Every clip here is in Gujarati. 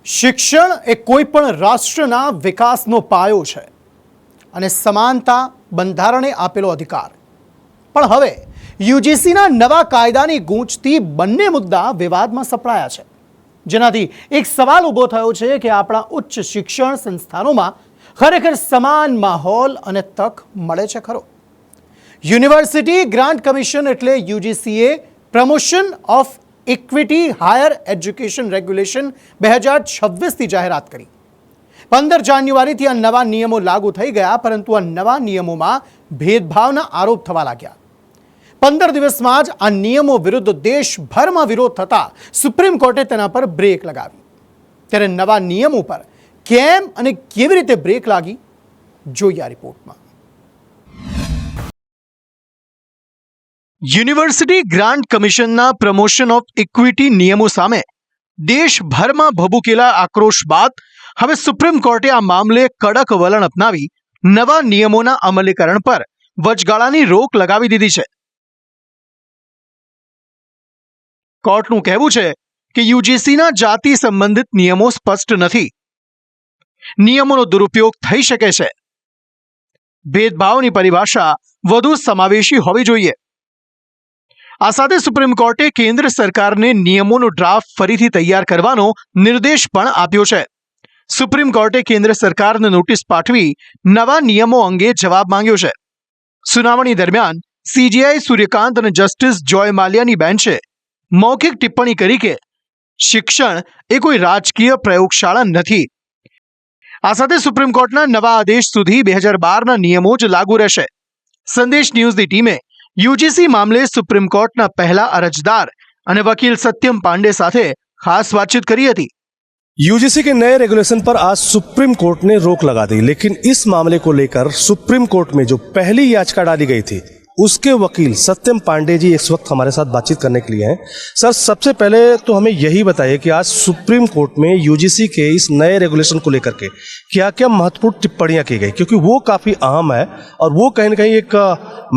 શિક્ષણ એ કોઈ પણ રાષ્ટ્રના વિકાસનો પાયો છે અને સમાનતા બંધારણે આપેલો અધિકાર. પણ હવે યુજીસીના નવા કાયદાની ગૂંચથી બંને મુદ્દા વિવાદમાં સપડાયા છે, જેનાથી એક સવાલ ઊભો થયો છે કે આપણા ઉચ્ચ શિક્ષણ સંસ્થાનોમાં ખરેખર સમાન માહોલ અને તક મળે છે ખરો? યુનિવર્સિટી ગ્રાન્ટ કમિશન એટલે યુજીસીએ promotion of equity higher education regulation 2026થી જાહેરાત કરી. 15 જાન્યુઆરીથી આ નવા નિયમો લાગુ થઈ ગયા, પરંતુ આ નવા નિયમોમાં ભેદભાવના આરોપ થવા લાગ્યા. 15 દિવસમાં જ આ નિયમો વિરુદ્ધ દેશભરમાં વિરોધ થતા સુપ્રીમ કોર્ટે તેના પર બ્રેક લગાવી. ત્યારે નવા નિયમો પર કેમ અને કેવી રીતે બ્રેક લાગી, જોઈએ આ રિપોર્ટમાં. યુનિવર્સિટી ગ્રાન્ટ કમિશનના પ્રમોશન ઓફ ઇક્વિટી નિયમો સામે દેશભરમાં ભભૂકેલા આક્રોશ બાદ હવે સુપ્રીમ કોર્ટે આ મામલે કડક વલણ અપનાવી નવા નિયમોના અમલીકરણ પર વચગાળાની રોક લગાવી દીધી છે. કોર્ટનું કહેવું છે કે યુજીસીના જાતિ સંબંધિત નિયમો સ્પષ્ટ નથી, નિયમોનો દુરુપયોગ થઈ શકે છે, ભેદભાવની પરિભાષા વધુ સમાવેશી હોવી જોઈએ. આ સાથે સુપ્રીમ કોર્ટે કેન્દ્ર સરકારને નિયમોનો ડ્રાફ્ટ ફરીથી તૈયાર કરવાનો નિર્દેશ પણ આપ્યો છે. સુપ્રીમ કોર્ટે કેન્દ્ર સરકારને નોટિસ પાઠવી નવા નિયમો અંગે જવાબ માંગ્યો છે. સુનાવણી દરમિયાન સીજેઆઈ સૂર્યકાંત અને જસ્ટિસ જોય માલ્યાની બેન્ચે મૌખિક ટિપ્પણી કરી કે શિક્ષણ એ કોઈ રાજકીય પ્રયોગશાળા નથી. આ સાથે સુપ્રીમ કોર્ટના નવા આદેશ સુધી 2012ના નિયમો જ લાગુ રહેશે. સંદેશ ન્યૂઝની ટીમે યુજીસી મામલે સુપ્રીમ કોર્ટના પહેલા અરજદાર અને વકીલ સत्यम पांडे સાથે ખાસ વાતચીત કરી હતી. यूजीसी के नए रेगुलेशन पर आज सुप्रीम कोर्ट ने रोक लगा दी, लेकिन इस मामले को लेकर सुप्रीम कोर्ट में जो पहली याचिका डाली गई थी उसके वकील सत्यम पांडे जी इस वक्त हमारे साथ बातचीत करने के लिए हैं. सर, सबसे पहले तो हमें यही बताइए कि आज सुप्रीम कोर्ट में यूजीसी के इस नए रेगुलेशन को लेकर के क्या क्या महत्वपूर्ण टिप्पणियां की गई, क्योंकि वो काफी अहम है और वो कहीं ना कहीं एक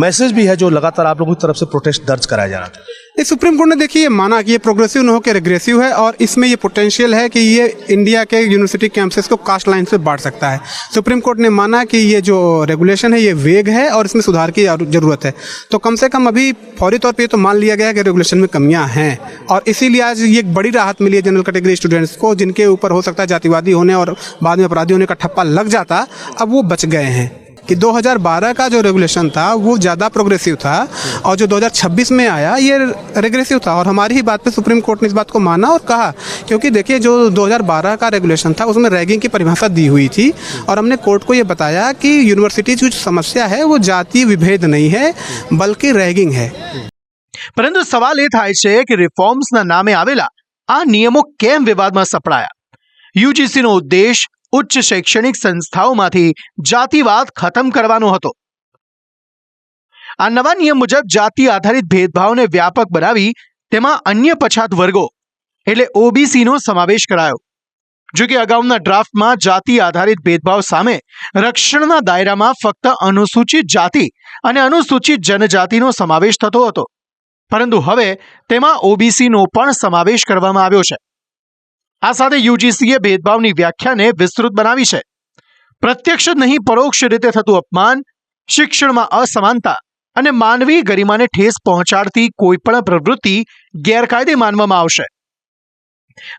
मैसेज भी है जो लगातार आप लोगों की तरफ से प्रोटेस्ट दर्ज कराया जा रहा था. इस सुप्रीम कोर्ट ने देखिए ये माना कि ये प्रोग्रेसिव न होकर रिग्रेसिव है और इसमें ये पोटेंशियल है कि ये इंडिया के यूनिवर्सिटी कैंपसेस को कास्ट लाइन से बांट सकता है. सुप्रीम कोर्ट ने माना कि ये जो रेगुलेशन है ये वेग है और इसमें सुधार की ज़रूरत है. तो कम से कम अभी फौरी तौर पे तो मान लिया गया है कि रेगुलेशन में कमियां हैं और इसीलिए आज ये एक बड़ी राहत मिली है जनरल कैटेगरी स्टूडेंट्स को, जिनके ऊपर हो सकता है जातिवादी होने और बाद में अपराधी होने का ठप्पा लग जाता, अब वो बच गए हैं. कि 2012 का जो रेगुलेशन था वो ज़्यादा प्रोग्रेसिव था और जो 2026 में आया ये रेग्रेसिव था. और हमारी ही बात पे सुप्रीम कोर्ट ने इस बात को माना और कहा, क्योंकि देखिए जो 2012 का रेगुलेशन था उसमें रैगिंग की परिभाषा दी हुई थी और हमने कोर्ट को ये बताया कि यूनिवर्सिटी की जो समस्या है वो जातीय विभेद नहीं है बल्कि रैगिंग है. પરંતુ સવાલ એ થાય છે કે રિફોર્મ્સના નામે આવેલા આ નિયમો કેમ વિવાદમાં સપડાયા? યુજીસીનો ઉદ્દેશ ઉચ્ચ શૈક્ષણિક સંસ્થાઓમાંથી જાતિવાદ ખતમ કરવાનો હતો. આ નવા નિયમ મુજબ જાતિ આધારિત ભેદભાવને વ્યાપક બનાવી તેમાં અન્ય પછાત વર્ગો એટલે ઓબીસીનો સમાવેશ કરાયો. જો કે અગાઉના ડ્રાફ્ટમાં જાતિ આધારિત ભેદભાવ સામે રક્ષણના દાયરામાં ફક્ત અનુસૂચિત જાતિ અને અનુસૂચિત જનજાતિનો સમાવેશ થતો હતો, પરંતુ હવે તેમાં ઓબીસીનો પણ સમાવેશ કરવામાં આવ્યો છે. આ સાથે યુજીસીએ ભેદભાવની વ્યાખ્યાને વિસ્તૃત બનાવી છે. પ્રત્યક્ષ જ નહીં પરોક્ષ રીતે થતું અપમાન, શિક્ષણમાં અસમાનતા અને માનવી ગરિમાને ઠેસ પહોંચાડતી કોઈ પણ પ્રવૃત્તિ ગેરકાયદે માનવામાં આવશે.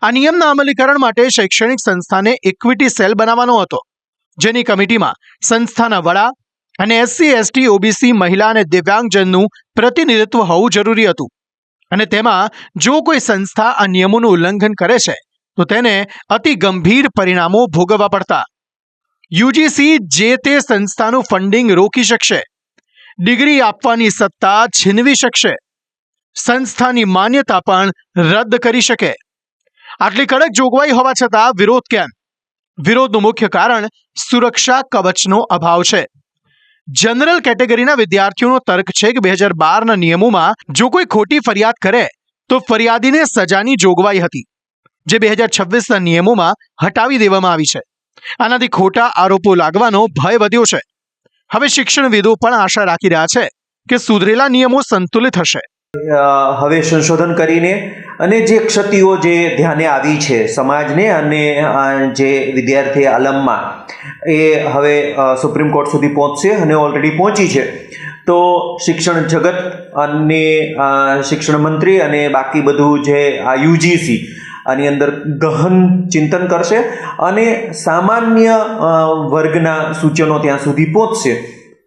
આ નિયમના અમલીકરણ માટે શૈક્ષણિક સંસ્થાને ઇક્વિટી સેલ બનાવવાનો હતો, જેની કમિટીમાં સંસ્થાના વડા અને એસસી, એસટી, ઓબીસી, મહિલા અને દિવ્યાંગજનનું પ્રતિનિધિત્વ હોવું જરૂરી હતું. અને તેમાં જો કોઈ સંસ્થા આ નિયમોનું ઉલ્લંઘન કરે છે તો તેને અતિ ગંભીર પરિણામો ભોગવવા પડતા. યુજીસી જે તે સંસ્થાનું ફંડિંગ રોકી શકશે, ડિગ્રી આપવાની સત્તા છીનવી શકશે, સંસ્થાની માન્યતા પણ રદ કરી શકે. આટલી કડક જોગવાઈ હોવા છતાં વિરોધ કેમ? વિરોધનું મુખ્ય કારણ સુરક્ષા કવચનો અભાવ છે. જનરલ કેટેગરીના વિદ્યાર્થીઓનો તર્ક છે કે 2012ના નિયમોમાં જો કોઈ ખોટી ફરિયાદ કરે તો ફરિયાદીને સજાની જોગવાઈ હતી, જે 2026ના નિયમોમાં હટાવી દેવામાં આવી છે. આનાથી ખોટા આરોપો લાગવાનો ભય વધ્યો છે. હવે શિક્ષણવિદો પણ આશા રાખી રહ્યા છે કે સુધરેલા નિયમો સંતુલિત હશે હવે સંશોધન કરીને અને જે ક્ષતિઓ જે ધ્યાને આવી છે સમાજને અને જે વિદ્યાર્થી આલમમાં એ હવે સુપ્રીમ કોર્ટ સુધી પહોંચશે અને ઓલરેડી પહોંચી છે. તો શિક્ષણ જગત અને શિક્ષણ મંત્રી અને બાકી બધું જે આ યુજીસી આની અંદર ગહન ચિંતન કરશે અને સામાન્ય વર્ગના સૂચનો ત્યાં સુધી પહોંચશે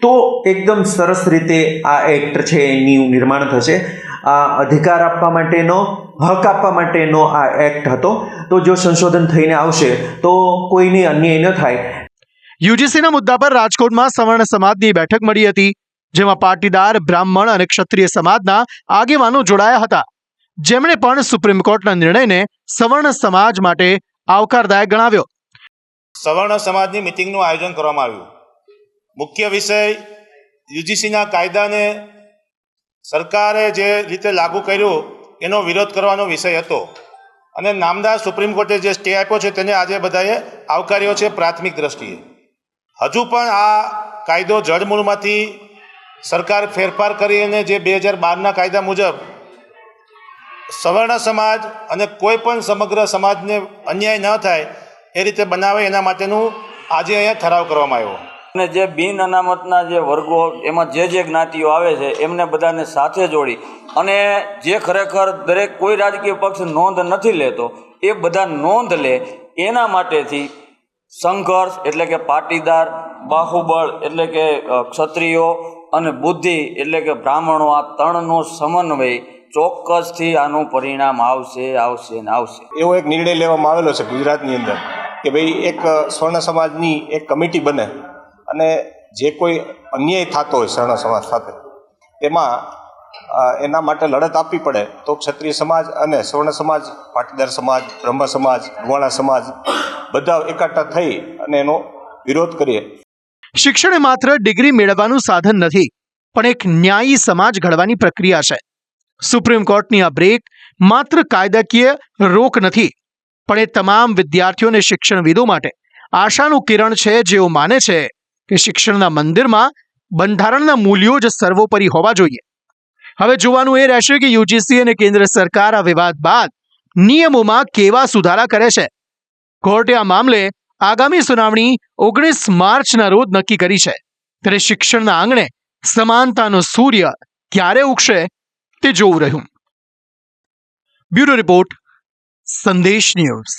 તો એકદમ સરસ રીતે આ એક્ટ છે એનું નિર્માણ થશે. આ અધિકાર આપવા માટેનો, હક આપવા માટેનો આ એક્ટ હતો. તો જો સંશોધન થઈને આવશે તો કોઈને અન્યાય ન થાય. યુજીસીના મુદ્દા પર રાજકોટમાં સવર્ણ સમાજની બેઠક મળી હતી, જેમાં પાટીદાર, બ્રાહ્મણ અને ક્ષત્રિય સમાજના આગેવાનો જોડાયા હતા, જેમણે પણ સુપ્રીમ કોર્ટના નિર્ણયને સવર્ણ સમાજ માટે આવકારદાયક ગણાવ્યો. સવર્ણ સમાજની મિટિંગનું આયોજન કરવામાં આવ્યું. મુખ્ય વિષય યુજીસીના કાયદાને સરકારે જે રીતે લાગુ કર્યું એનો વિરોધ કરવાનો વિષય હતો અને નામદાર સુપ્રીમ કોર્ટે જે સ્ટે આપ્યો છે તેને આજે બધાએ આવકાર્યો છે પ્રાથમિક દ્રષ્ટિએ. હજુ પણ આ કાયદો જડમૂળમાંથી સરકાર ફેરફાર કરી અને જે 2012ના કાયદા મુજબ સવર્ણ સમાજ અને કોઈ પણ સમગ્ર સમાજને અન્યાય ન થાય એ રીતે બનાવે એના માટેનું આજે અહીંયા ઠરાવ કરવામાં આવ્યો. અને જે બિન અનામતના જે વર્ગો એમાં જે જ્ઞાતિઓ આવે છે એમને બધાને સાથે જોડી અને જે ખરેખર દરેક કોઈ રાજકીય પક્ષ નોંધ નથી લેતો એ બધા નોંધ લે એના માટેથી સંઘર્ષ એટલે કે પાટીદાર, બાહુબળ એટલે કે ક્ષત્રિયો અને બુદ્ધિ એટલે કે બ્રાહ્મણો, આ ત્રણનો સમન્વય ચોક્કસથી આનું પરિણામ આવશે. એવો એક નિર્ણય લેવામાં આવેલો છે ગુજરાતની અંદર કે ભાઈ એક સ્વર્ણ સમાજની એક કમિટી બને અને જે કોઈ અન્યાય થતો હોય સવર્ણ સમાજ સાથે એમાં એના માટે લડત આપવી પડે તો ક્ષત્રિય સમાજ અને સવર્ણ સમાજ, પાટીદાર સમાજ, બ્રહ્મ સમાજ, ગોવાણા સમાજ બધા એકઠા થઈ અને એનો વિરોધ કરીએ. શિક્ષણ એ માત્ર ડિગ્રી મેળવવાનું સાધન નથી, પણ એક ન્યાયી સમાજ ઘડવાની પ્રક્રિયા છે. સુપ્રીમ કોર્ટની આ બ્રેક માત્ર કાયદાકીય રોક નથી, પણ એ તમામ વિદ્યાર્થીઓ અને શિક્ષણવિદો માટે આશાનું કિરણ છે, જેઓ માને છે કે શિક્ષણના મંદિરમાં બંધારણના મૂલ્યો જ સર્વોપરી હોવા જોઈએ. હવે જોવાનું એ રહેશે કે યુજીસી અને કેન્દ્ર સરકાર આ વિવાદ બાદ નિયમોમાં કેવા સુધારા કરે છે. કોર્ટે આ મામલે આગામી સુનાવણી 19 માર્ચના રોજ નક્કી કરી છે. ત્યારે શિક્ષણના આંગણે સમાનતાનો સૂર્ય ક્યારે ઉગશે તે જોવું રહ્યું. બ્યુરો રિપોર્ટ, સંદેશ ન્યૂઝ.